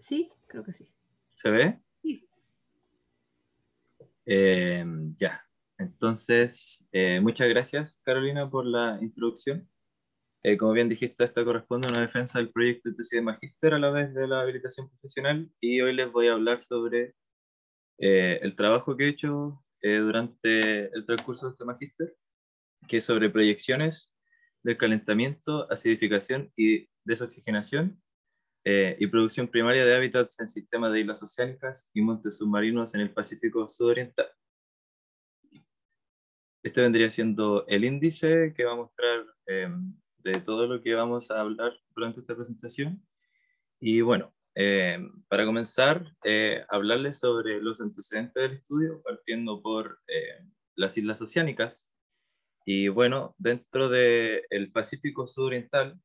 Sí, creo que sí. ¿Se ve? Sí. Ya. Entonces, muchas gracias, Carolina, por la introducción. Como bien dijiste, esta corresponde a una defensa del proyecto de tesis de magíster a la vez de la habilitación profesional y hoy les voy a hablar sobre el trabajo que he hecho durante el transcurso de este magíster, que es sobre proyecciones del calentamiento, acidificación y desoxigenación y producción primaria de hábitats en sistemas de islas oceánicas y montes submarinos en el Pacífico Sudoriental. Este vendría siendo el índice que va a mostrar de todo lo que vamos a hablar durante esta presentación. Y bueno, para comenzar, hablarles sobre los antecedentes del estudio, partiendo por las islas oceánicas. Y bueno, dentro del Pacífico Sudoriental,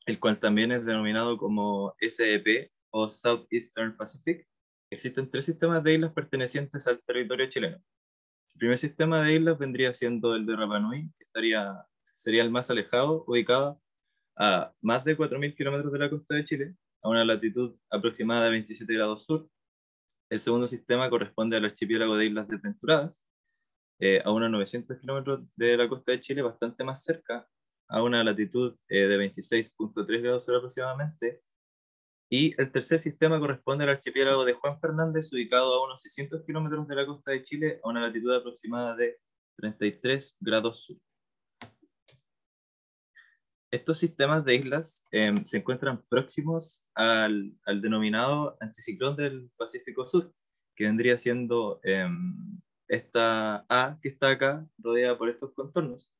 el cual también es denominado como SEP o Southeastern Pacific, existen tres sistemas de islas pertenecientes al territorio chileno. El primer sistema de islas vendría siendo el de Rapa Nui, que sería el más alejado, ubicado a más de 4.000 kilómetros de la costa de Chile, a una latitud aproximada de 27 grados sur. El segundo sistema corresponde al archipiélago de Islas Desventuradas, a unos 900 kilómetros de la costa de Chile, bastante más cerca, a una latitud de 26,3 grados sur aproximadamente. Y el tercer sistema corresponde al archipiélago de Juan Fernández, ubicado a unos 600 kilómetros de la costa de Chile, a una latitud aproximada de 33 grados sur. Estos sistemas de islas se encuentran próximos al denominado anticiclón del Pacífico Sur, que vendría siendo esta A que está acá, rodeada por estos contornos.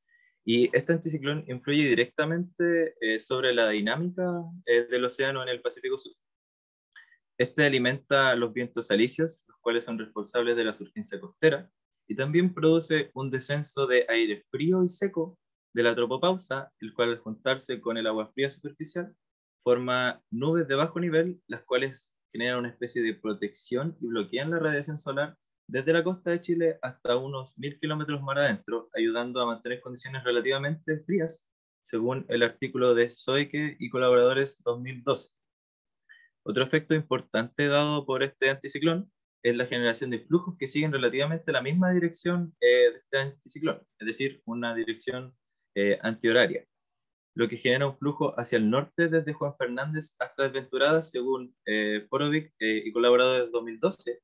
Y este anticiclón influye directamente sobre la dinámica del océano en el Pacífico Sur. Este alimenta los vientos alisios, los cuales son responsables de la surgencia costera, y también produce un descenso de aire frío y seco de la tropopausa, el cual al juntarse con el agua fría superficial forma nubes de bajo nivel, las cuales generan una especie de protección y bloquean la radiación solar desde la costa de Chile hasta unos 1.000 kilómetros mar adentro, ayudando a mantener condiciones relativamente frías, según el artículo de Soike y colaboradores 2012. Otro efecto importante dado por este anticiclón es la generación de flujos que siguen relativamente la misma dirección de este anticiclón, es decir, una dirección antihoraria, lo que genera un flujo hacia el norte desde Juan Fernández hasta Desventurada, según Porovic y colaboradores de 2012,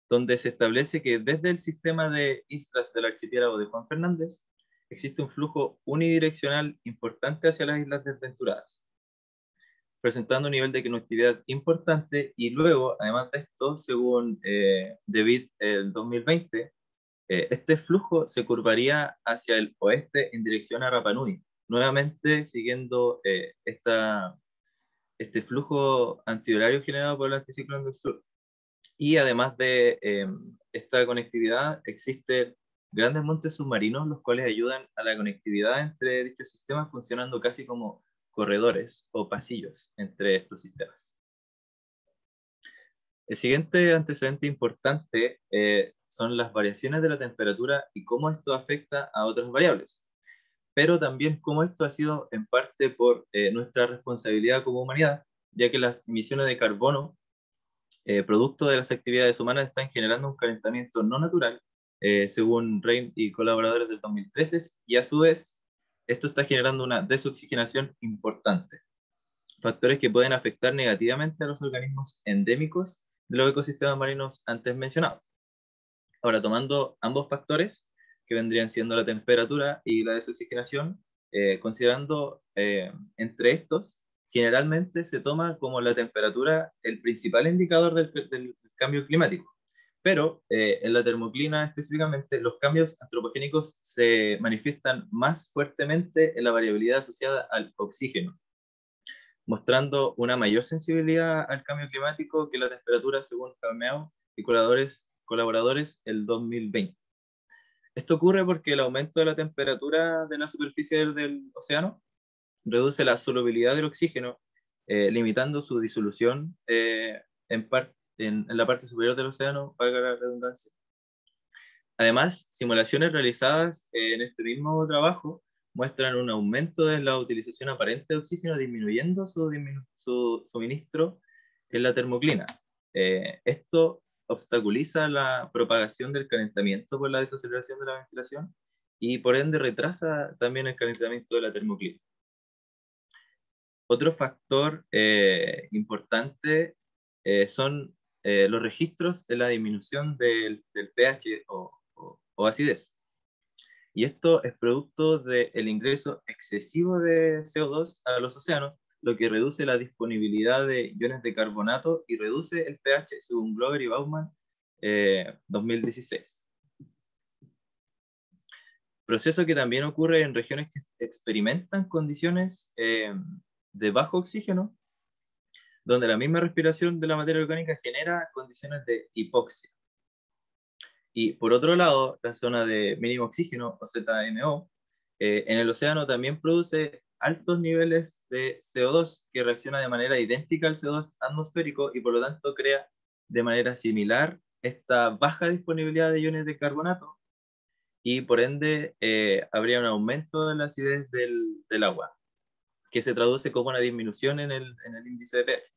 donde se establece que desde el sistema de islas del archipiélago de Juan Fernández existe un flujo unidireccional importante hacia las islas desventuradas, presentando un nivel de conectividad importante y luego, además de esto, según David el 2020, este flujo se curvaría hacia el oeste en dirección a Rapa Nui, nuevamente siguiendo este flujo antihorario generado por el anticiclón del sur. Y además de esta conectividad, existen grandes montes submarinos, los cuales ayudan a la conectividad entre dichos sistemas, funcionando casi como corredores o pasillos entre estos sistemas. El siguiente antecedente importante son las variaciones de la temperatura y cómo esto afecta a otras variables, pero también cómo esto ha sido en parte por nuestra responsabilidad como humanidad, ya que las emisiones de carbono producto de las actividades humanas están generando un calentamiento no natural, según Rein y colaboradores del 2013, y a su vez esto está generando una desoxigenación importante, factores que pueden afectar negativamente a los organismos endémicos de los ecosistemas marinos antes mencionados. Ahora, tomando ambos factores, que vendrían siendo la temperatura y la desoxigenación, considerando entre estos, generalmente se toma como la temperatura el principal indicador del cambio climático. Pero en la termoclina específicamente, los cambios antropogénicos se manifiestan más fuertemente en la variabilidad asociada al oxígeno, mostrando una mayor sensibilidad al cambio climático que la temperatura, según Jameau y colaboradores el 2020. Esto ocurre porque el aumento de la temperatura de la superficie del océano reduce la solubilidad del oxígeno, limitando su disolución en la parte superior del océano, valga la redundancia. Además, simulaciones realizadas en este mismo trabajo muestran un aumento de la utilización aparente de oxígeno, disminuyendo su suministro es la termoclina. Esto obstaculiza la propagación del calentamiento por la desaceleración de la ventilación y por ende retrasa también el calentamiento de la termoclina. Otro factor importante son los registros de la disminución del pH o acidez. Y esto es producto del ingreso excesivo de CO2 a los océanos, lo que reduce la disponibilidad de iones de carbonato y reduce el pH, según Glover y Baumann, 2016. Proceso que también ocurre en regiones que experimentan condiciones de bajo oxígeno, donde la misma respiración de la materia orgánica genera condiciones de hipoxia. Y por otro lado, la zona de mínimo oxígeno, o ZMO, en el océano también produce altos niveles de CO2 que reacciona de manera idéntica al CO2 atmosférico y por lo tanto crea de manera similar esta baja disponibilidad de iones de carbonato y por ende habría un aumento de la acidez del agua, que se traduce como una disminución en el índice de pH.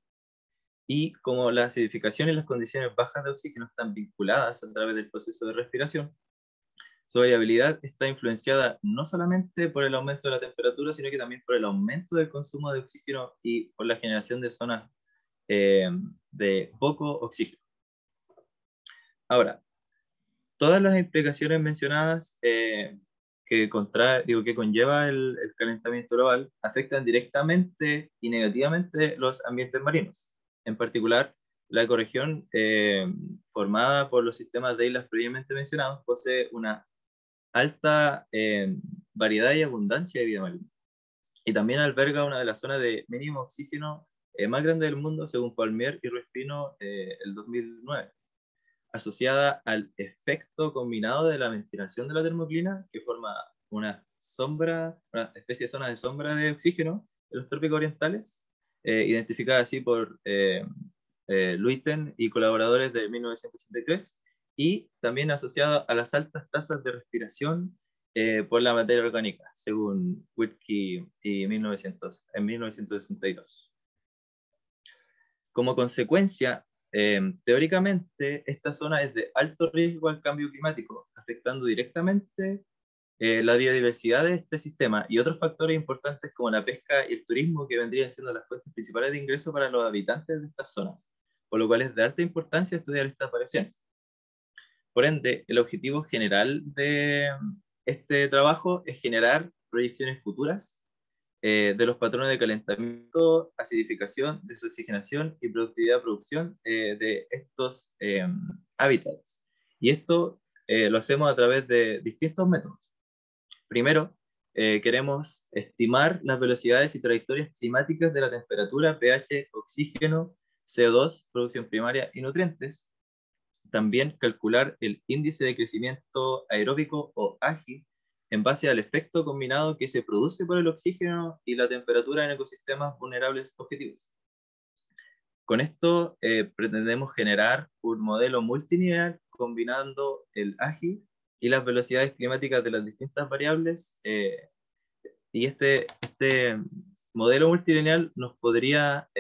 Y como la acidificación y las condiciones bajas de oxígeno están vinculadas a través del proceso de respiración, su variabilidad está influenciada no solamente por el aumento de la temperatura, sino que también por el aumento del consumo de oxígeno y por la generación de zonas eh, de poco oxígeno. Ahora, todas las implicaciones mencionadas que conlleva el calentamiento global afectan directamente y negativamente los ambientes marinos. En particular, la ecorregión formada por los sistemas de islas previamente mencionados posee una alta variedad y abundancia de vida marina. Y también alberga una de las zonas de mínimo oxígeno más grande del mundo, según Palmier y Ruiz-Pino el 2009, asociada al efecto combinado de la ventilación de la termoclina, que forma una especie de zona de sombra de oxígeno en los trópicos orientales, identificada así por Luyten y colaboradores de 1983, y también asociada a las altas tasas de respiración por la materia orgánica, según Whitkey y en 1962. Como consecuencia, teóricamente, esta zona es de alto riesgo al cambio climático, afectando directamente la biodiversidad de este sistema y otros factores importantes como la pesca y el turismo, que vendrían siendo las fuentes principales de ingreso para los habitantes de estas zonas, por lo cual es de alta importancia estudiar estas variaciones. Por ende, el objetivo general de este trabajo es generar proyecciones futuras de los patrones de calentamiento, acidificación, desoxigenación y productividad-producción de estos hábitats. Y esto lo hacemos a través de distintos métodos. Primero, queremos estimar las velocidades y trayectorias climáticas de la temperatura, pH, oxígeno, CO2, producción primaria y nutrientes. También calcular el índice de crecimiento aeróbico o AGI en base al efecto combinado que se produce por el oxígeno y la temperatura en ecosistemas vulnerables objetivos. Con esto pretendemos generar un modelo multinivel combinando el AGI y las velocidades climáticas de las distintas variables, y este modelo multilineal nos podría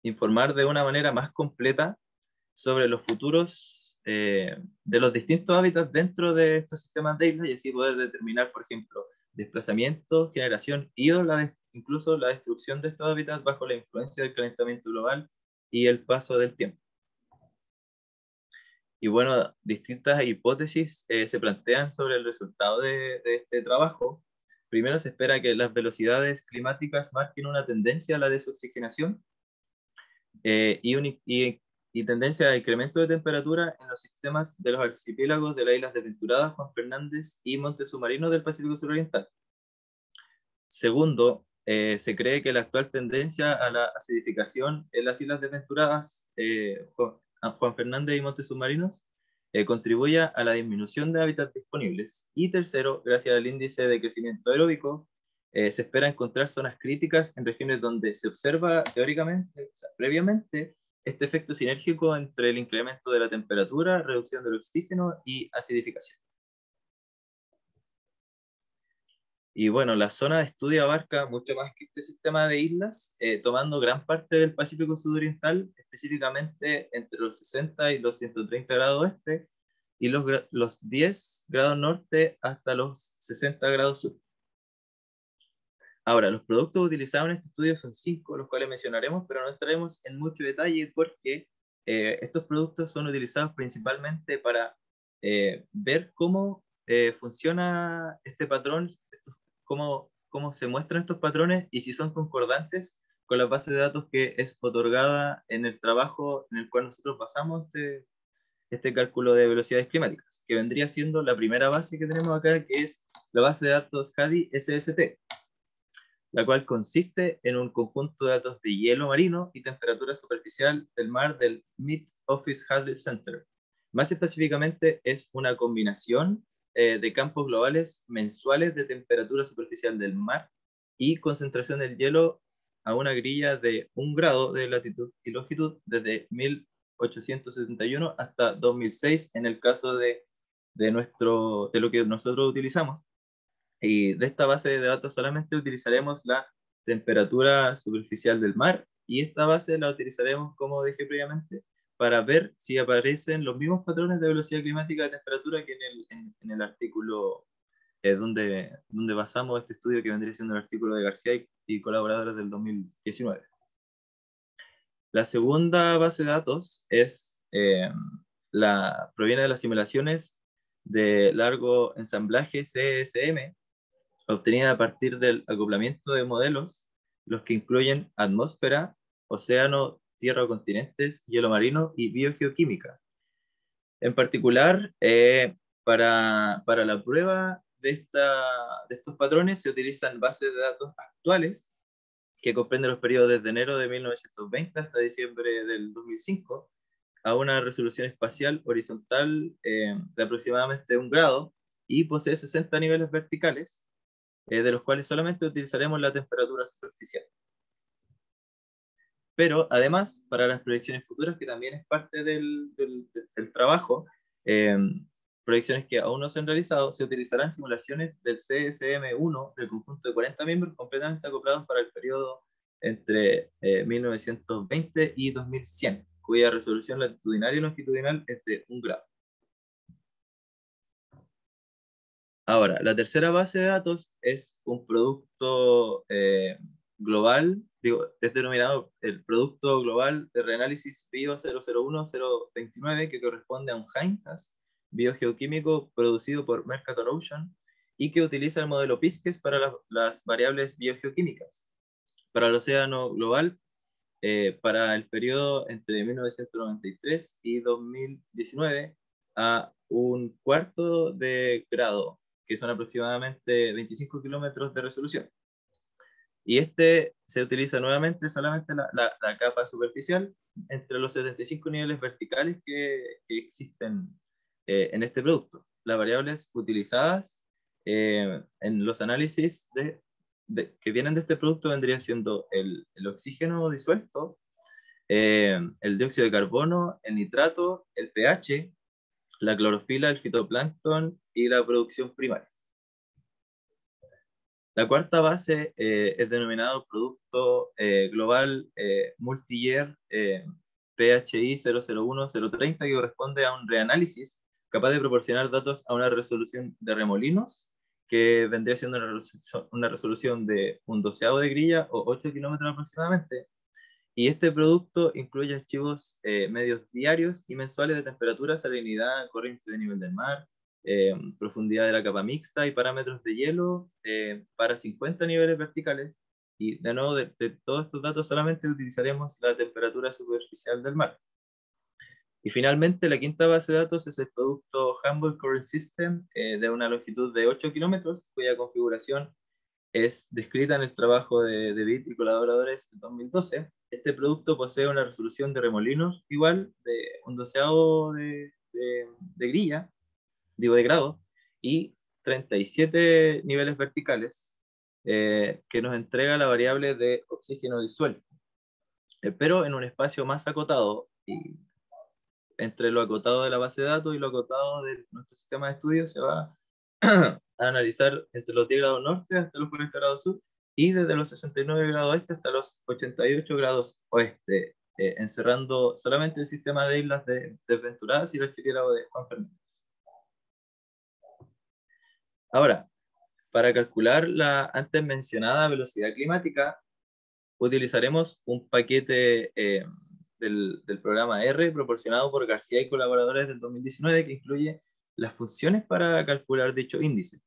informar de una manera más completa sobre los futuros de los distintos hábitats dentro de estos sistemas de islas y así poder determinar, por ejemplo, desplazamiento, generación y incluso la destrucción de estos hábitats bajo la influencia del calentamiento global y el paso del tiempo. Y bueno, distintas hipótesis se plantean sobre el resultado de este trabajo. Primero, se espera que las velocidades climáticas marquen una tendencia a la desoxigenación eh, y, un, y, y tendencia a incremento de temperatura en los sistemas de los archipiélagos de las Islas Desventuradas, Juan Fernández y Montes Submarinos del Pacífico Suroriental. Segundo, se cree que la actual tendencia a la acidificación en las Islas Desventuradas, Juan Fernández y Montes Submarinos, contribuye a la disminución de hábitats disponibles. Y tercero, gracias al índice de crecimiento aeróbico, se espera encontrar zonas críticas en regiones donde se observa teóricamente, o sea, previamente, este efecto sinérgico entre el incremento de la temperatura, reducción del oxígeno y acidificación. Y bueno, la zona de estudio abarca mucho más que este sistema de islas, tomando gran parte del Pacífico Sudoriental, específicamente entre los 60 y los 130 grados oeste, y los 10 grados norte hasta los 60 grados sur. Ahora, los productos utilizados en este estudio son cinco, los cuales mencionaremos, pero no entraremos en mucho detalle porque estos productos son utilizados principalmente para ver cómo funciona este patrón, cómo se muestran estos patrones y si son concordantes con la base de datos que es otorgada en el trabajo en el cual nosotros basamos este cálculo de velocidades climáticas, que vendría siendo la primera base que tenemos acá, que es la base de datos HADI SST, la cual consiste en un conjunto de datos de hielo marino y temperatura superficial del mar del Mid-Office Hadley Center. Más específicamente, es una combinación de campos globales mensuales de temperatura superficial del mar y concentración del hielo a una grilla de 1 grado de latitud y longitud desde 1871 hasta 2006 en el caso de lo que nosotros utilizamos. Y de esta base de datos solamente utilizaremos la temperatura superficial del mar y esta base la utilizaremos, como dije previamente, para ver si aparecen los mismos patrones de velocidad climática de temperatura que en el artículo donde basamos este estudio, que vendría siendo el artículo de García y colaboradores del 2019. La segunda base de datos proviene de las simulaciones de largo ensamblaje CSM, obtenida a partir del acoplamiento de modelos, los que incluyen atmósfera, océano, tierra o continentes, hielo marino y biogeoquímica. En particular, para la prueba de estos patrones se utilizan bases de datos actuales que comprenden los periodos desde enero de 1920 hasta diciembre del 2005, a una resolución espacial horizontal de aproximadamente 1 grado y posee 60 niveles verticales, de los cuales solamente utilizaremos la temperatura superficial. Pero además, para las proyecciones futuras, que también es parte del trabajo, eh, proyecciones que aún no se han realizado, se utilizarán simulaciones del CSM1 del conjunto de 40 miembros completamente acoplados para el periodo entre 1920 y 2100, cuya resolución latitudinal y longitudinal es de 1 grado. Ahora, la tercera base de datos es un producto global, es denominado el Producto Global de Reanálisis Bio 001029, que corresponde a un HIME-TAS biogeoquímico producido por Mercator Ocean y que utiliza el modelo PISCES para las variables biogeoquímicas. Para el océano global, para el periodo entre 1993 y 2019, a 1/4 de grado, que son aproximadamente 25 kilómetros de resolución. Y este se utiliza nuevamente solamente la capa superficial entre los 75 niveles verticales que existen en este producto. Las variables utilizadas en los análisis que vienen de este producto vendrían siendo el oxígeno disuelto, el dióxido de carbono, el nitrato, el pH, la clorofila, el fitoplancton y la producción primaria. La cuarta base es denominado Producto Global Multi-Year PHI 001030, que corresponde a un reanálisis capaz de proporcionar datos a una resolución de remolinos, que vendría siendo una resolución de 1/12 de grilla o 8 kilómetros aproximadamente. Y este producto incluye archivos medios diarios y mensuales de temperatura, salinidad, corriente de nivel del mar, profundidad de la capa mixta y parámetros de hielo para 50 niveles verticales. Y de nuevo, de todos estos datos solamente utilizaremos la temperatura superficial del mar. Y finalmente, la quinta base de datos es el producto Humboldt Current System de una longitud de 8 kilómetros, cuya configuración es descrita en el trabajo de Witt y colaboradores de 2012. Este producto posee una resolución de remolinos igual de 1/12 de grilla, digo de grado, y 37 niveles verticales, que nos entrega la variable de oxígeno disuelto, pero en un espacio más acotado, y entre lo acotado de la base de datos y lo acotado de nuestro sistema de estudio se va a analizar entre los 10 grados norte hasta los 40 grados sur, y desde los 69 grados este hasta los 88 grados oeste, encerrando solamente el sistema de islas de Desventuradas y el archipiélago de Juan Fernández. Ahora, para calcular la antes mencionada velocidad climática, utilizaremos un paquete del programa R proporcionado por García y colaboradores del 2019 que incluye las funciones para calcular dicho índice.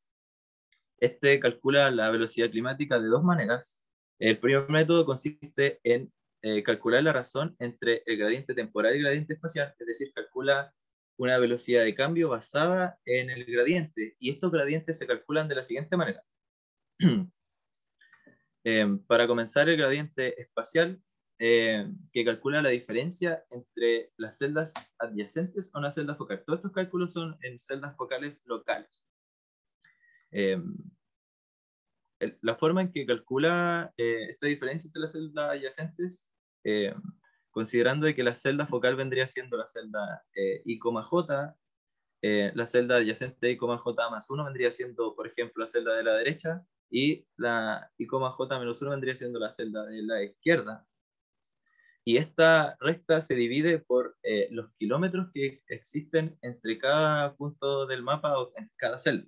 Este calcula la velocidad climática de dos maneras. El primer método consiste en calcular la razón entre el gradiente temporal y el gradiente espacial, es decir, calcula una velocidad de cambio basada en el gradiente, y estos gradientes se calculan de la siguiente manera. Para comenzar, el gradiente espacial, que calcula la diferencia entre las celdas adyacentes a una celda focal. Todos estos cálculos son en celdas focales locales. La forma en que calcula esta diferencia entre las celdas adyacentes, eh, considerando de que la celda focal vendría siendo la celda I, J, la celda adyacente I, J más 1 vendría siendo, por ejemplo, la celda de la derecha, y la I, J menos 1 vendría siendo la celda de la izquierda. Y esta resta se divide por los kilómetros que existen entre cada punto del mapa o en cada celda.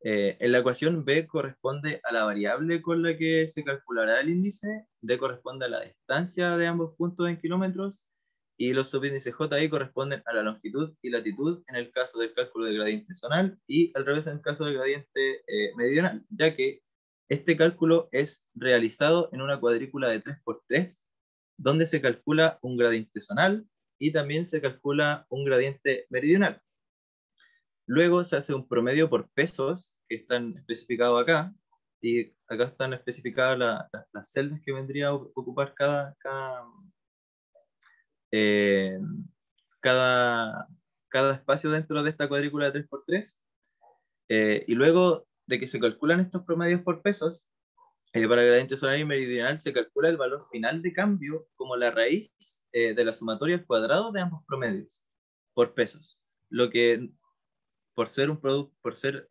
En la ecuación B corresponde a la variable con la que se calculará el índice, D corresponde a la distancia de ambos puntos en kilómetros, y los subíndices J y corresponden a la longitud y latitud en el caso del cálculo del gradiente zonal, y al revés en el caso del gradiente meridional, ya que este cálculo es realizado en una cuadrícula de 3×3, donde se calcula un gradiente zonal y también se calcula un gradiente meridional. Luego se hace un promedio por pesos, que están especificados acá, y acá están especificadas las celdas que vendría a ocupar eh, cada, cada espacio dentro de esta cuadrícula de 3×3. Y luego de que se calculan estos promedios por pesos, para el gradiente solar y meridional se calcula el valor final de cambio como la raíz de la sumatoria al cuadrado de ambos promedios por pesos, lo que por ser un producto, por ser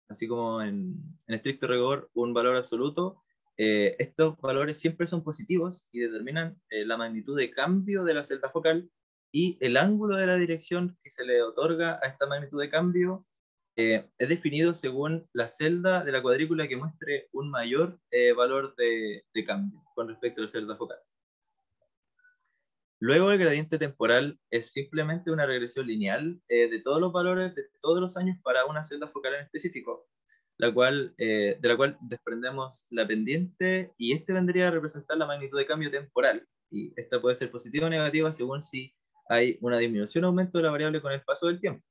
así como en estricto rigor un valor absoluto, estos valores siempre son positivos y determinan la magnitud de cambio de la celda focal, y el ángulo de la dirección que se le otorga a esta magnitud de cambio es definido según la celda de la cuadrícula que muestre un mayor valor de cambio con respecto a la celda focal. Luego el gradiente temporal es simplemente una regresión lineal de todos los valores de todos los años para una celda focal en específico, de la cual desprendemos la pendiente, y este vendría a representar la magnitud de cambio temporal, y esta puede ser positiva o negativa según si hay una disminución o aumento de la variable con el paso del tiempo.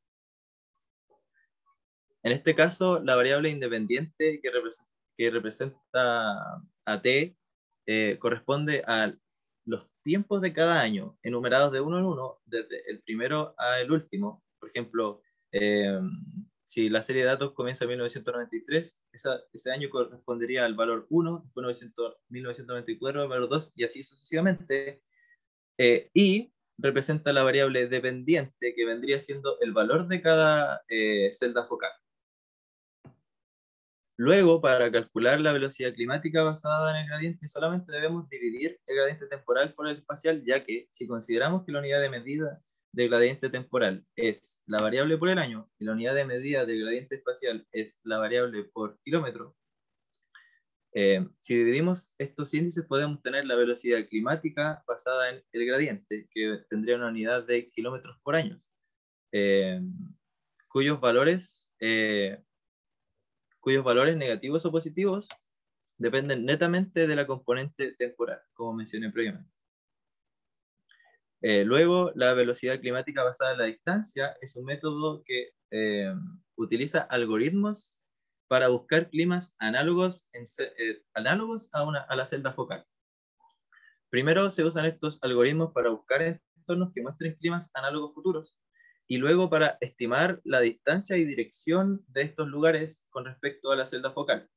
En este caso, la variable independiente que representa a t corresponde a los tiempos de cada año, enumerados de uno en uno, desde el primero al último. Por ejemplo, si la serie de datos comienza en 1993, ese año correspondería al valor 1, después 1994 al valor 2, y así sucesivamente. Y representa la variable dependiente, que vendría siendo el valor de cada celda focal. Luego, para calcular la velocidad climática basada en el gradiente, solamente debemos dividir el gradiente temporal por el espacial, ya que si consideramos que la unidad de medida del gradiente temporal es la variable por el año y la unidad de medida del gradiente espacial es la variable por kilómetro, si dividimos estos índices podemos tener la velocidad climática basada en el gradiente, que tendría una unidad de kilómetros por año, eh, cuyos valores negativos o positivos dependen netamente de la componente temporal, como mencioné previamente. Luego, la velocidad climática basada en la distancia es un método que utiliza algoritmos para buscar climas análogos a la celda focal. Primero se usan estos algoritmos para buscar entornos que muestren climas análogos futuros, y luego para estimar la distancia y dirección de estos lugares con respecto a la celda focal.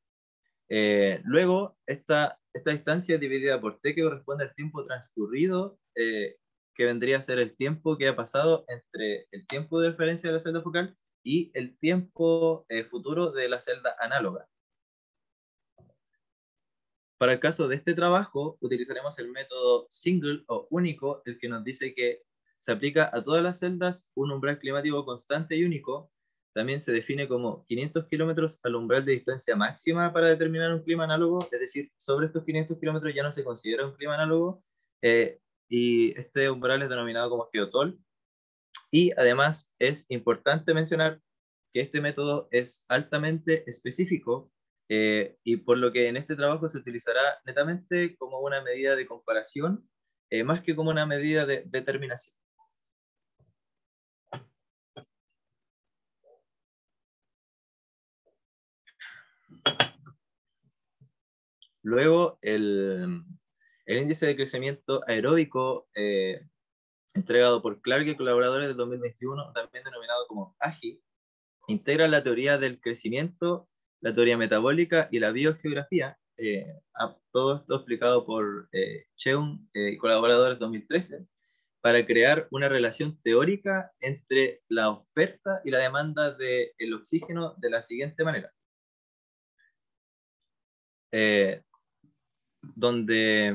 Luego, esta distancia es dividida por t, que corresponde al tiempo transcurrido, que vendría a ser el tiempo que ha pasado entre el tiempo de referencia de la celda focal y el tiempo futuro de la celda análoga. Para el caso de este trabajo, utilizaremos el método single o único, el que nos dice que se aplica a todas las celdas un umbral climático constante y único. También se define como 500 kilómetros al umbral de distancia máxima para determinar un clima análogo, es decir, sobre estos 500 kilómetros ya no se considera un clima análogo, y este umbral es denominado como geotol. Y además es importante mencionar que este método es altamente específico, y por lo que en este trabajo se utilizará netamente como una medida de comparación, más que como una medida de determinación. Luego, el índice de crecimiento aeróbico entregado por Clark y colaboradores del 2021, también denominado como AGI, integra la teoría del crecimiento, la teoría metabólica y la biogeografía, todo esto explicado por Cheung y colaboradores 2013, para crear una relación teórica entre la oferta y la demanda del oxígeno de la siguiente manera. Eh, donde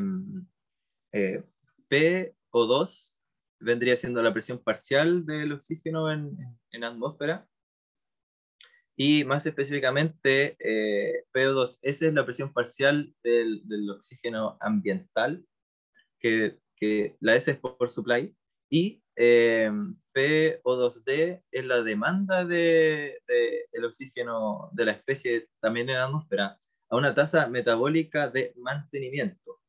PO2 vendría siendo la presión parcial del oxígeno en atmósfera, y más específicamente PO2S es la presión parcial del oxígeno ambiental, que la S es por supply, y PO2D es la demanda el oxígeno de la especie también en la atmósfera, a una tasa metabólica de mantenimiento,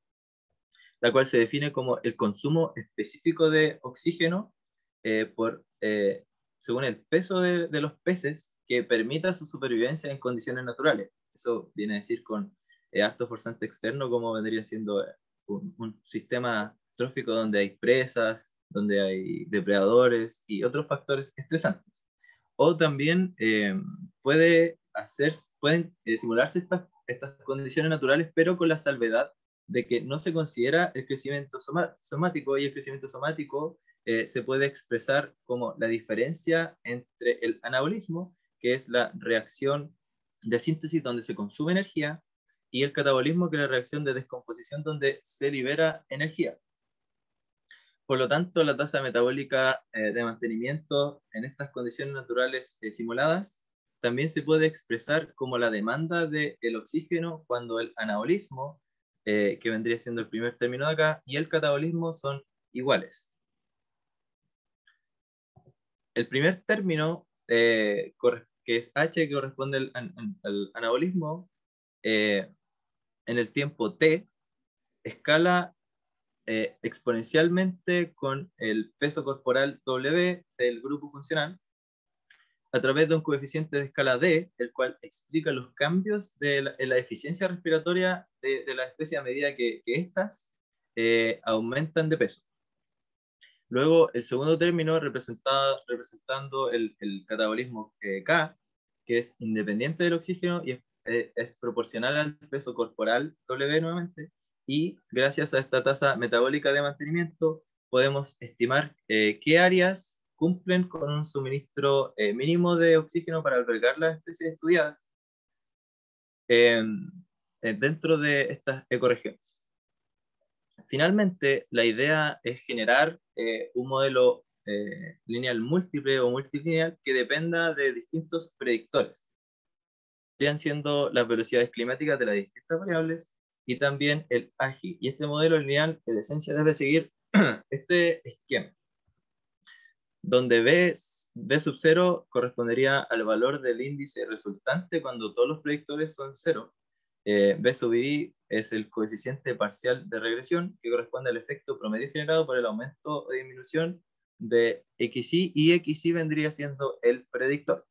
la cual se define como el consumo específico de oxígeno según el peso de los peces que permita su supervivencia en condiciones naturales. Eso viene a decir con acto forzante externo, como vendría siendo un sistema trófico donde hay presas, donde hay depredadores y otros factores estresantes. O también pueden simularse estas condiciones naturales, pero con la salvedad de que no se considera el crecimiento somático, y el crecimiento somático se puede expresar como la diferencia entre el anabolismo, que es la reacción de síntesis donde se consume energía, y el catabolismo, que es la reacción de descomposición donde se libera energía. Por lo tanto, la tasa metabólica de mantenimiento en estas condiciones naturales simuladas también se puede expresar como la demanda del oxígeno, cuando el anabolismo, que vendría siendo el primer término de acá, y el catabolismo son iguales. El primer término, que es H, que corresponde al anabolismo, en el tiempo T, escala exponencialmente con el peso corporal W del grupo funcional, a través de un coeficiente de escala D, el cual explica los cambios en la eficiencia respiratoria de la especie a medida que éstas aumentan de peso. Luego, el segundo término, representando el catabolismo K, que es independiente del oxígeno y es proporcional al peso corporal W nuevamente, y gracias a esta tasa metabólica de mantenimiento podemos estimar qué áreas cumplen con un suministro mínimo de oxígeno para albergar las especies estudiadas eh, dentro de estas ecorregiones. Finalmente, la idea es generar un modelo lineal múltiple o multilineal que dependa de distintos predictores, vayan siendo las velocidades climáticas de las distintas variables y también el AGI. Y este modelo lineal, en esencia, debe seguir este esquema, donde B sub 0 correspondería al valor del índice resultante cuando todos los predictores son 0. B sub I es el coeficiente parcial de regresión, que corresponde al efecto promedio generado por el aumento o disminución de XY, y XY vendría siendo el predictor.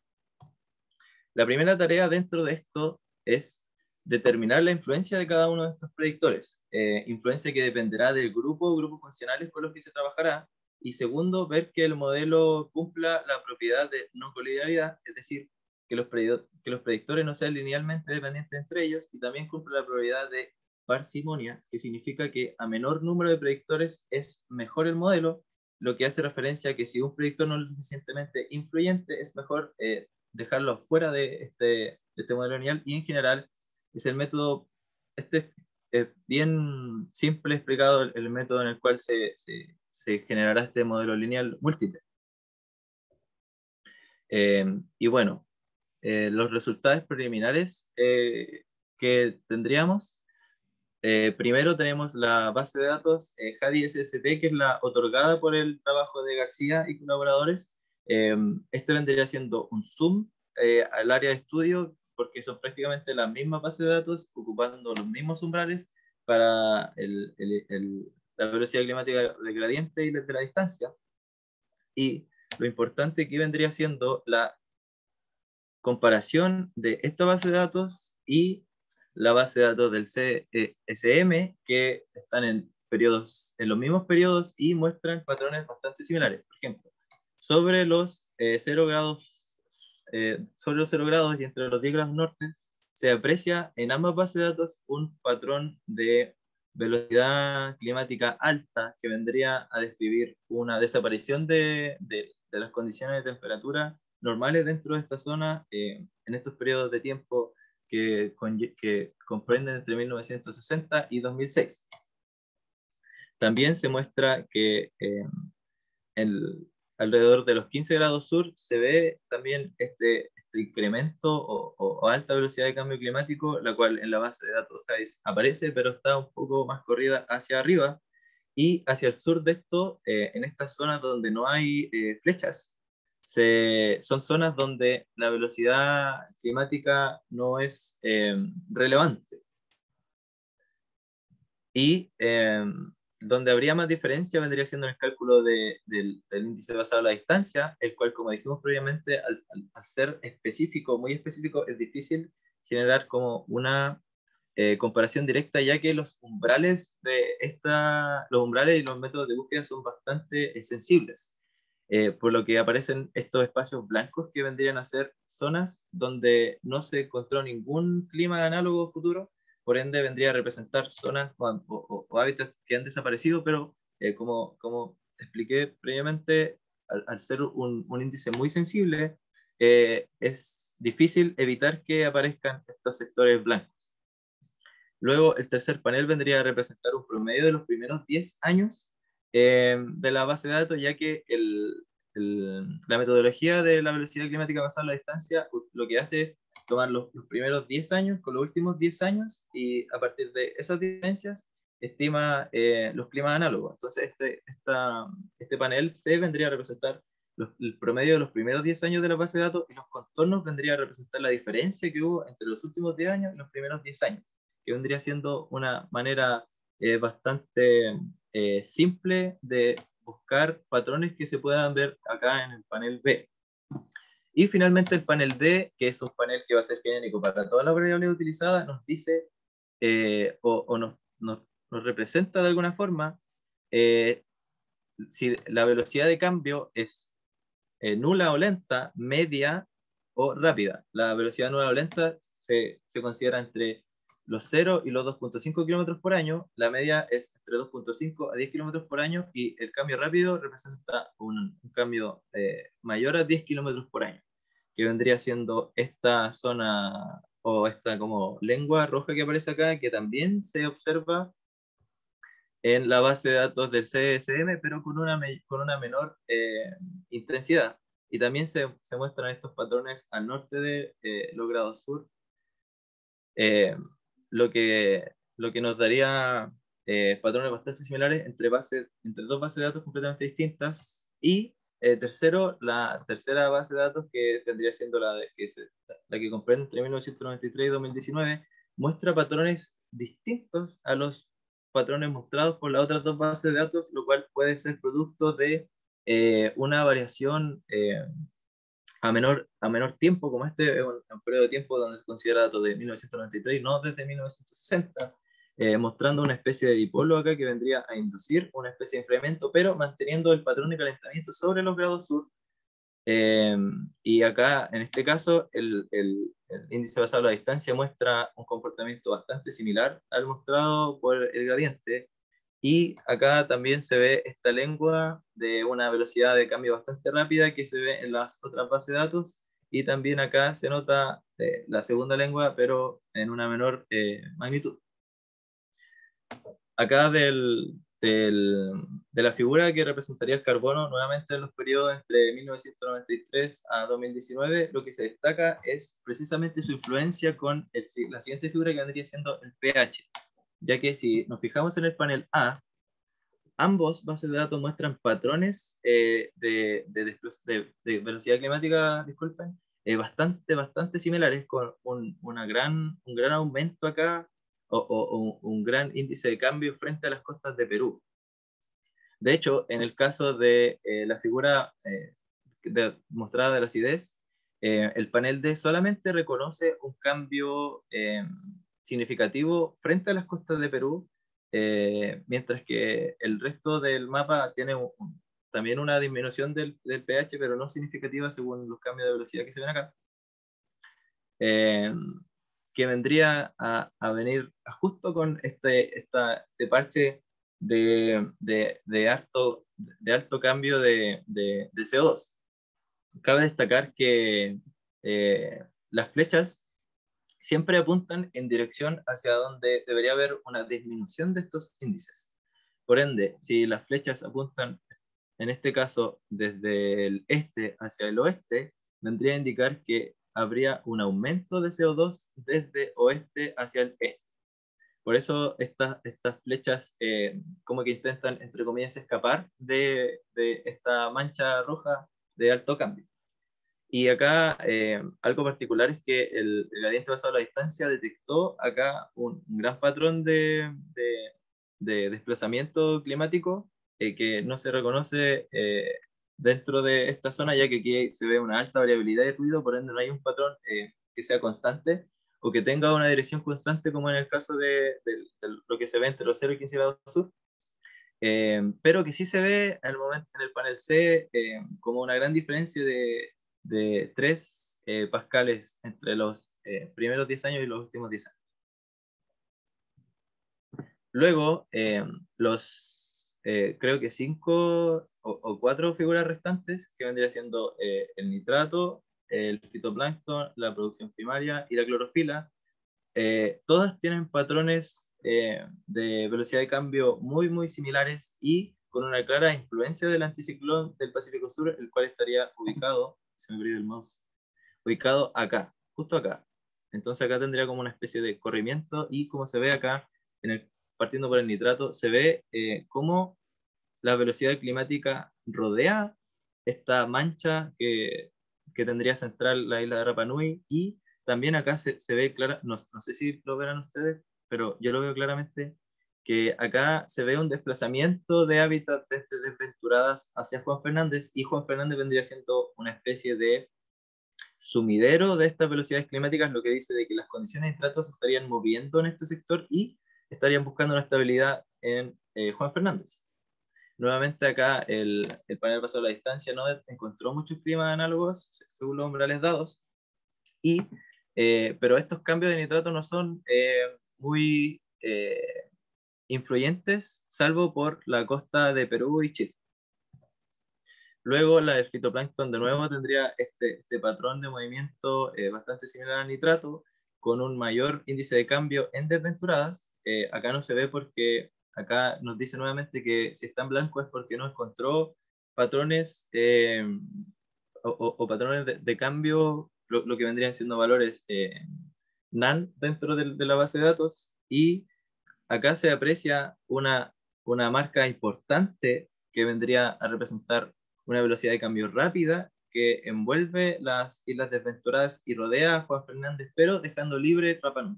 La primera tarea dentro de esto es determinar la influencia de cada uno de estos predictores, influencia que dependerá del grupos funcionales con los que se trabajará, y segundo, ver que el modelo cumpla la propiedad de no colinealidad, es decir, que los predictores no sean linealmente dependientes entre ellos, y también cumpla la propiedad de parsimonia, que significa que a menor número de predictores es mejor el modelo, lo que hace referencia a que si un predictor no es lo suficientemente influyente, es mejor dejarlo fuera de este modelo lineal, y en general es el método, este es bien simple explicado, el método en el cual se generará este modelo lineal múltiple. Y bueno, los resultados preliminares que tendríamos, primero tenemos la base de datos HADI SST, que es la otorgada por el trabajo de García y colaboradores. Este vendría siendo un zoom al área de estudio, porque son prácticamente la misma base de datos, ocupando los mismos umbrales para la velocidad climática de gradiente y de la distancia. Y lo importante aquí vendría siendo la comparación de esta base de datos y la base de datos del CSM, que están en los mismos periodos y muestran patrones bastante similares. Por ejemplo, sobre los 0 grados, sobre los 0 grados y entre los 10 grados norte, se aprecia en ambas bases de datos un patrón de velocidad climática alta, que vendría a describir una desaparición de las condiciones de temperatura normales dentro de esta zona en estos periodos de tiempo que comprenden entre 1960 y 2006. También se muestra que alrededor de los 15 grados sur se ve también este incremento o alta velocidad de cambio climático, la cual en la base de datos HAIS aparece, pero está un poco más corrida hacia arriba. Y hacia el sur de esto, en estas zonas donde no hay flechas, son zonas donde la velocidad climática no es relevante. Y donde habría más diferencia vendría siendo el cálculo del índice basado en la distancia, el cual, como dijimos previamente, al ser específico, muy específico, es difícil generar como una comparación directa, ya que los umbrales los umbrales y los métodos de búsqueda son bastante sensibles, por lo que aparecen estos espacios blancos que vendrían a ser zonas donde no se encontró ningún clima análogo futuro, por ende vendría a representar zonas o hábitats que han desaparecido, pero como expliqué previamente, al ser un índice muy sensible, es difícil evitar que aparezcan estos sectores blancos. Luego, el tercer panel vendría a representar un promedio de los primeros 10 años de la base de datos, ya que la metodología de la velocidad climática basada en la distancia lo que hace es tomar los primeros 10 años con los últimos 10 años, y a partir de esas diferencias estima los climas análogos. Entonces, este panel C vendría a representar el promedio de los primeros 10 años de la base de datos, y los contornos vendría a representar la diferencia que hubo entre los últimos 10 años y los primeros 10 años, que vendría siendo una manera bastante simple de buscar patrones que se puedan ver acá en el panel B. Y finalmente el panel D, que es un panel que va a ser genérico para todas las variables utilizadas, nos dice o nos representa de alguna forma si la velocidad de cambio es nula o lenta, media o rápida. La velocidad nula o lenta se considera entre los 0 y los 2.5 kilómetros por año, la media es entre 2.5 a 10 kilómetros por año, y el cambio rápido representa un cambio mayor a 10 kilómetros por año, que vendría siendo esta zona o esta como lengua roja que aparece acá, que también se observa en la base de datos del CSM, pero con una menor intensidad. Y también se muestran estos patrones al norte de los grados sur, eh, lo que nos daría patrones bastante similares entre dos bases de datos completamente distintas. Y tercero, la tercera base de datos, que tendría siendo la que comprende entre 1993 y 2019, muestra patrones distintos a los patrones mostrados por las otras dos bases de datos, lo cual puede ser producto de una variación a menor tiempo, como este es un periodo de tiempo donde se considera datos de 1993, no desde 1960, mostrando una especie de dipolo acá que vendría a inducir una especie de enfriamiento, pero manteniendo el patrón de calentamiento sobre los grados sur. Y acá, en este caso, el índice basado en la distancia muestra un comportamiento bastante similar al mostrado por el gradiente, Y acá también se ve esta lengua de una velocidad de cambio bastante rápida que se ve en las otras bases de datos. Y también acá se nota la segunda lengua, pero en una menor magnitud. Acá de la figura que representaría el carbono, nuevamente en los periodos entre 1993 a 2019, lo que se destaca es precisamente su influencia con la siguiente figura que vendría siendo el pH, ya que si nos fijamos en el panel A, ambos bases de datos muestran patrones de velocidad climática, disculpen, bastante similares, con un gran aumento acá, o un gran índice de cambio frente a las costas de Perú. De hecho, en el caso de la figura mostrada de la acidez, el panel D solamente reconoce un cambio significativo frente a las costas de Perú, mientras que el resto del mapa tiene también una disminución del pH, pero no significativa según los cambios de velocidad que se ven acá, eh, que vendría a venir justo con este parche de alto cambio de CO2. Cabe destacar que las flechas siempre apuntan en dirección hacia donde debería haber una disminución de estos índices. Por ende, si las flechas apuntan, en este caso, desde el este hacia el oeste, vendría a indicar que habría un aumento de CO2 desde oeste hacia el este. Por eso estas flechas como que intentan, entre comillas, escapar de esta mancha roja de alto cambio. Y acá algo particular es que el gradiente basado a la distancia detectó acá un gran patrón de desplazamiento climático que no se reconoce dentro de esta zona, ya que aquí se ve una alta variabilidad de ruido, por ende no hay un patrón que sea constante o que tenga una dirección constante, como en el caso de lo que se ve entre los 0 y 15 grados sur. Pero que sí se ve en el momento en el panel C como una gran diferencia de 3 pascales entre los primeros 10 años y los últimos 10 años. Luego, creo que 5 o 4 figuras restantes, que vendría siendo el nitrato, el fitoplancton, la producción primaria y la clorofila, todas tienen patrones de velocidad de cambio muy similares y con una clara influencia del anticiclón del Pacífico Sur, el cual estaría ubicado, se me perdió el mouse, ubicado acá, justo acá. Entonces acá tendría como una especie de corrimiento y como se ve acá, partiendo por el nitrato, se ve cómo la velocidad climática rodea esta mancha que tendría central la isla de Rapa Nui, y también acá se ve clara, no sé si lo verán ustedes, pero yo lo veo claramente, que acá se ve un desplazamiento de hábitat desde Desventuradas hacia Juan Fernández, y Juan Fernández vendría siendo una especie de sumidero de estas velocidades climáticas, lo que dice de que las condiciones de nitrato se estarían moviendo en este sector y estarían buscando una estabilidad en Juan Fernández. Nuevamente acá el panel basado a la distancia no encontró muchos climas análogos según los umbrales dados, pero estos cambios de nitrato no son muy influyentes, salvo por la costa de Perú y Chile. Luego el fitoplancton de nuevo tendría este patrón de movimiento bastante similar al nitrato, con un mayor índice de cambio en desventuradas. Acá no se ve porque acá nos dice nuevamente que si está en blanco es porque no encontró patrones o patrones de cambio, lo que vendrían siendo valores NaN dentro de la base de datos. Y acá se aprecia una marca importante que vendría a representar una velocidad de cambio rápida que envuelve las Islas Desventuradas y rodea a Juan Fernández, pero dejando libre Rapa Nui.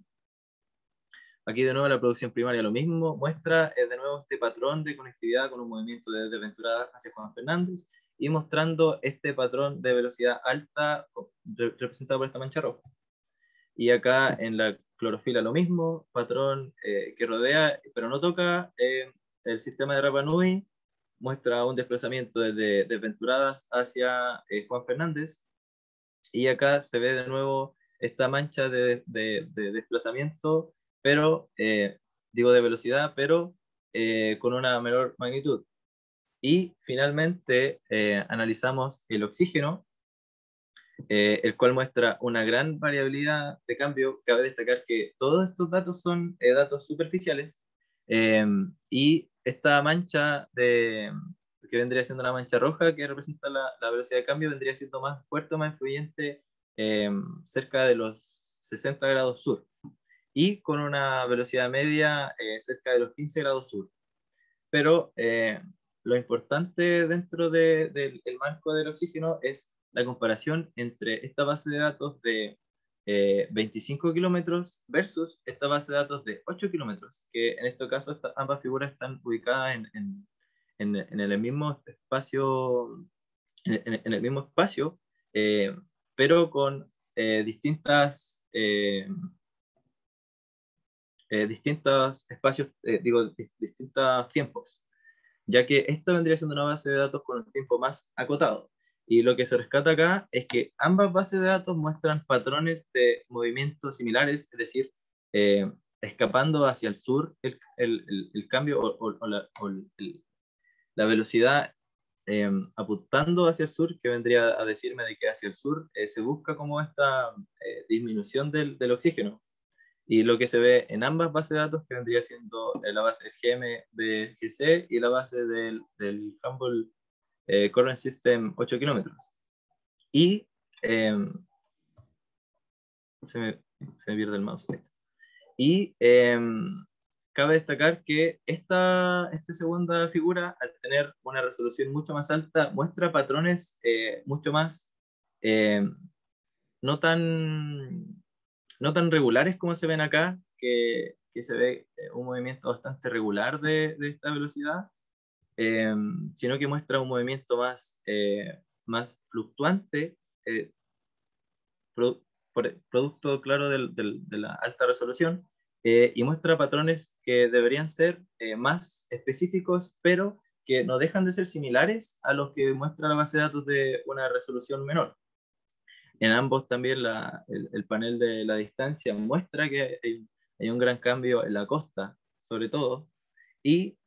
Aquí de nuevo la producción primaria lo mismo, muestra de nuevo este patrón de conectividad con un movimiento de Desventuradas hacia Juan Fernández y mostrando este patrón de velocidad alta representado por esta mancha roja. Y acá en la clorofila lo mismo, patrón que rodea, pero no toca el sistema de Rapa Nui, muestra un desplazamiento desde Desventuradas hacia Juan Fernández, y acá se ve de nuevo esta mancha de desplazamiento, pero digo de velocidad, pero con una menor magnitud. Y finalmente analizamos el oxígeno, el cual muestra una gran variabilidad de cambio. Cabe destacar que todos estos datos son datos superficiales, eh, y esta mancha que vendría siendo una mancha roja que representa la velocidad de cambio vendría siendo más fuerte o más influyente eh, cerca de los 60 grados sur y con una velocidad media cerca de los 15 grados sur. Pero lo importante dentro del marco del oxígeno es la comparación entre esta base de datos de 25 kilómetros versus esta base de datos de 8 kilómetros, que en este caso ambas figuras están ubicadas en el mismo espacio, en el mismo espacio, eh, pero con distintos espacios, distintos tiempos, ya que esta vendría siendo una base de datos con un tiempo más acotado. Y lo que se rescata acá es que ambas bases de datos muestran patrones de movimiento similares, es decir, escapando hacia el sur el cambio la velocidad apuntando hacia el sur, que vendría a decirme de que hacia el sur se busca como esta disminución del oxígeno. Y lo que se ve en ambas bases de datos, que vendría siendo la base del GMBGC y la base del Humble Current System 8 kilómetros. Y eh, se, me, se me pierde el mouse. Y cabe destacar que esta segunda figura, al tener una resolución mucho más alta, muestra patrones mucho más eh, no tan no tan regulares como se ven acá, que se ve un movimiento bastante regular de esta velocidad, eh, sino que muestra un movimiento más fluctuante, eh, pro, producto claro de la alta resolución, y muestra patrones que deberían ser más específicos, pero que no dejan de ser similares a los que muestra la base de datos de una resolución menor. En ambos también el panel de la distancia muestra que hay un gran cambio en la costa, sobre todo, y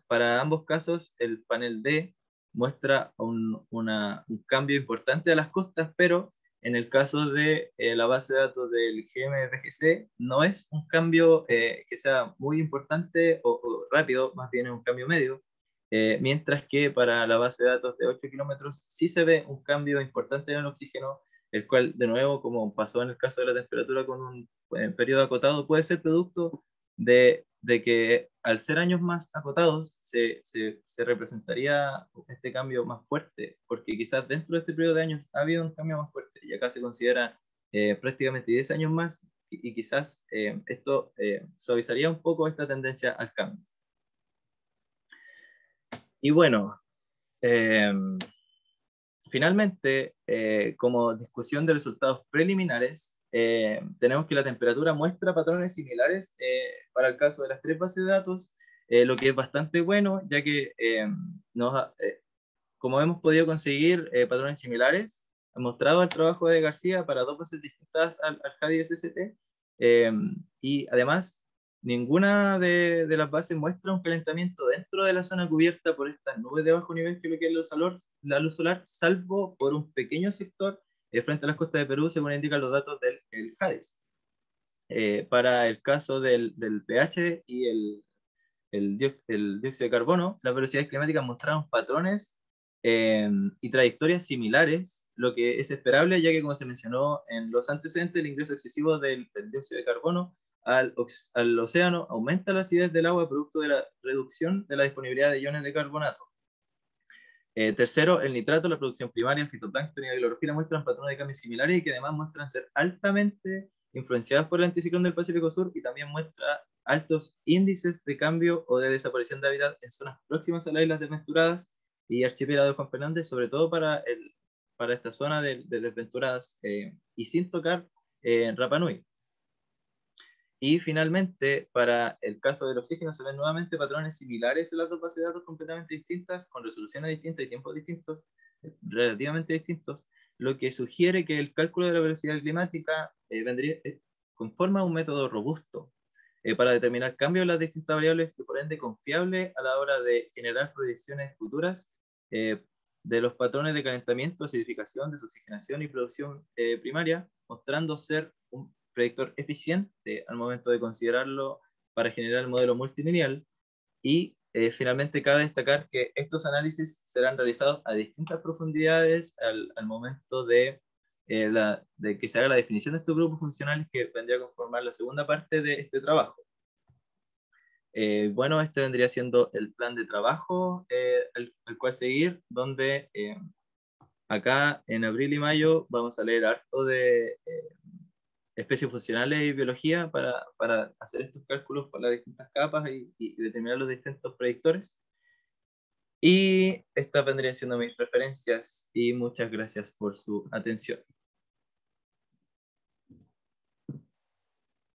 para ambos casos el panel D muestra un cambio importante a las costas, pero en el caso de la base de datos del GMBGC no es un cambio que sea muy importante o rápido, más bien es un cambio medio, mientras que para la base de datos de 8 kilómetros sí se ve un cambio importante en el oxígeno, el cual, de nuevo, como pasó en el caso de la temperatura con un periodo acotado, puede ser producto de que al ser años más acotados se representaría este cambio más fuerte, porque quizás dentro de este periodo de años ha habido un cambio más fuerte, y acá se considera prácticamente 10 años más, y quizás esto suavizaría un poco esta tendencia al cambio. Y bueno, eh, finalmente, como discusión de resultados preliminares, tenemos que la temperatura muestra patrones similares para el caso de las tres bases de datos, lo que es bastante bueno, ya que como hemos podido conseguir patrones similares, ha mostrado el trabajo de García para dos bases distintas al JADI SST, eh, y además ninguna de las bases muestra un calentamiento dentro de la zona cubierta por estas nubes de bajo nivel que bloquean la luz solar, salvo por un pequeño sector frente a las costas de Perú, según indican los datos del JADES. Para el caso del pH y el dióxido de carbono, las velocidades climáticas mostraron patrones y trayectorias similares, lo que es esperable, ya que, como se mencionó en los antecedentes, el ingreso excesivo del dióxido de carbono al océano aumenta la acidez del agua producto de la reducción de la disponibilidad de iones de carbonato. Tercero, el nitrato, la producción primaria, el fitoplancton y la clorofila muestran patrones de cambios similares y que además muestran ser altamente influenciadas por el anticiclón del Pacífico Sur, y también muestra altos índices de cambio o de desaparición de hábitat en zonas próximas a las islas desventuradas y archipiélago de Juan Fernández, sobre todo para esta zona de desventuradas, y sin tocar Rapa Nui. Y finalmente, para el caso del oxígeno, se ven nuevamente patrones similares en las dos bases de datos completamente distintas, con resoluciones distintas y tiempos distintos, relativamente distintos, lo que sugiere que el cálculo de la velocidad climática conforma un método robusto, para determinar cambios en las distintas variables y por ende confiable a la hora de generar proyecciones futuras de los patrones de calentamiento, acidificación, desoxigenación y producción primaria, mostrando ser un predictor eficiente al momento de considerarlo para generar el modelo multilineal. Y finalmente cabe destacar que estos análisis serán realizados a distintas profundidades al momento de que se haga la definición de estos grupos funcionales que vendría a conformar la segunda parte de este trabajo. Bueno, este vendría siendo el plan de trabajo al cual seguir, donde acá en abril y mayo vamos a leer harto de especies funcionales y biología para hacer estos cálculos para las distintas capas y determinar los distintos predictores. Y estas vendrían siendo mis referencias y muchas gracias por su atención.